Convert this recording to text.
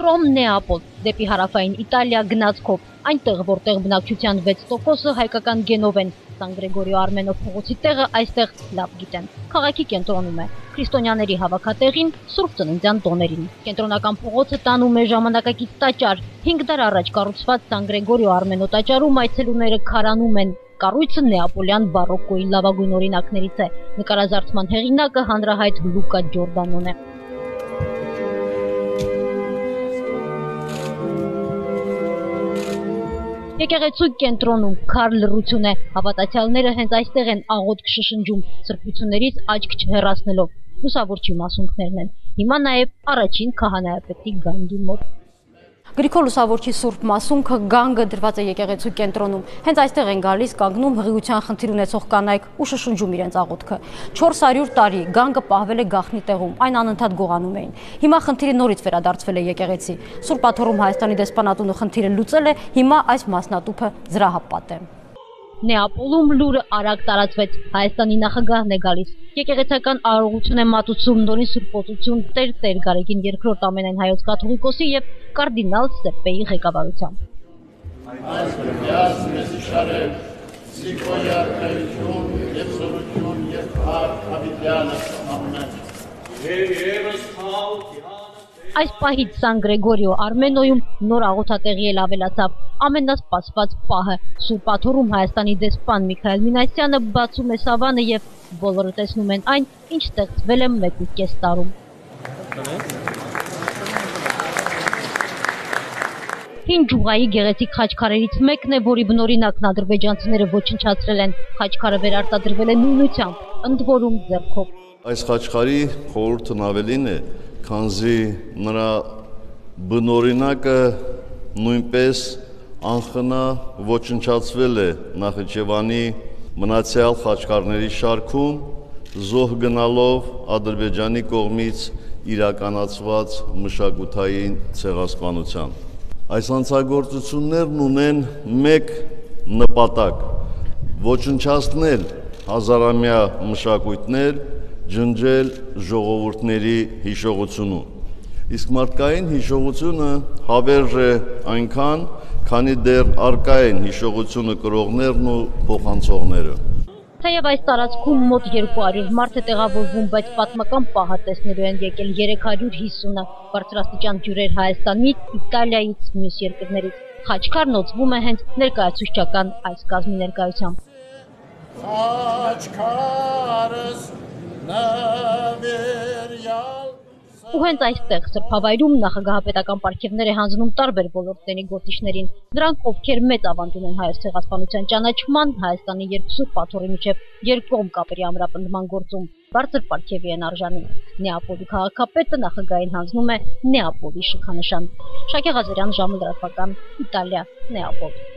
From Neapol դեպի հարավային Իտալիա գնացքով, այնտեղ որտեղ բնակչության 6%-ը հայկական գենով են, Սան Գրեգորիո Արմենո փողոցի տեղը այստեղ լավ գիտեն։ Քաղաքի կենտրոնում է, քրիստոնյաների հավաքատեղին, Սուրբ Ծննդյան տոներին։ Կենտրոնական փողոցը տանում է ժամանակակից տաճար, 5 դար առաջ կառուցված Սան Գրեգորիո Արմենո տաճարում այցելուները քարանում են։ Կառույցը նեապոլյան բարոկոյի լավագույն օրինակներից է։ Նկարազարդման հեղինակը հանրահայտ Լուկա Ջորդանոն է։ Եկեղեցու կենտրոնում քար լռություն է, հավատացյալները հենց այստեղ են աղոթք շշնջում, սրբություններից աչք չհեռացնելով, լուսավորչի մասունքներն են։ Հիմա նաև առաջին քահանայապետի գանգի մոտ։ Գրիգոր Լուսավորչի Սուրբ Մասունքը գանգը դրված է եկեղեցու կենտրոնում։ Հենց այստեղ են գալիս, կանգնում հղիության խնդիր ունեցող կանայք ու շշնջում իրենց աղոթքը։ 400 տարի գանգը պահվել է գաղտնի տեղում, այն անընդհատ գողանում էին։ Հիմա խնդիրը նորից վերադարձվել է եկեղեցի։ Սուրբ Աթոռում Հայաստանի դեսպանատունը խնդիրը լուծել է, հիմա այս մասնատուփը զրահապատ է։ Նեապոլում լուրը արագ տարածվեց, Հայաստանի նախագահն է գալիս։ Եկեղեցական արարողություն է մատուցում նորին սուրբոծություն Տեր Գարեգին II ամենայն հայոց կաթողիկոսի եւ կարդինալ Սեպպեի ղեկավարությամբ։ Այս պահից Սան Գրեգորիո Արմենոյում նոր աղոթատեղի էլ ավելացավ, ամենասպասված պահը։ Սուրբ Աթոռում Հայաստանի դեսպան Միքայել Մինասյանը բացում է սավանը եւ բոլորը տեսնում են այն, ինչ ստեղծվել է 1.5 տարում։ Հին ջուղայի գեղեցիկ խաչքարերից մեկն է, որի բնօրինակն ադրբեջանցիները ոչնչացրել են։ Խաչքարը վերարտադրվել է նույնությամբ, ընդ որում ձեռքով։ Այս խաչքարի խորհուրդն ավելին է, քանզի նրա բնօրինակը նույնպես անխնա ոչնչացվել է Նախիջևանի մնացյալ խաչքարների շարքում, զոհ գնալով Ադրբեջանի կողմից իրականացված մշակութային ցեղասպանությամբ։ Այս հանցագործություններն ունեն մեկ նպատակ՝ ոչնչացնել հազարամյա մշակույթներ, ջնջել ժողովուրդների հիշողությունը։ Իսկ մարդկային հիշողությունը հավերժ է այնքան, քանի դեռ առկա են հիշողությունը կրողներն ու փոխանցողները։ Թեև այս տարածքում մոտ 200 մարդ է տեղավորվում, բայց պատմական պահը տեսնելու են եկել 350-ը, բարձրաստիճան հյուրեր Հայաստանից, Իտալիայից, մյուս երկրներից։ Խաչքարն օծվում է հենց ներկայացուցչական այս կազմի ներկայությամբ։ Ու հենց այստեղ սրբավայրում նախագահապետական պարգևներ է հանձնում տարբեր ոլորտների գործիչներին։ Նրանք, ովքեր մեծ ավանդ ունեն հայոց ցեղասպանության ճանաչման, Հայաստանի երկու Սուրբ Աթոռի միջև երկկողմ կապերի ամրապնդման գործում բարձր պարգևի են արժանի։ Նեապոլի քաղաքապետը նախագահին հանձնում է Նեապոլի շքանշան։ Շակե Ղազարյան, ժամը լրատվական, Իտալիա, Նեապոլ։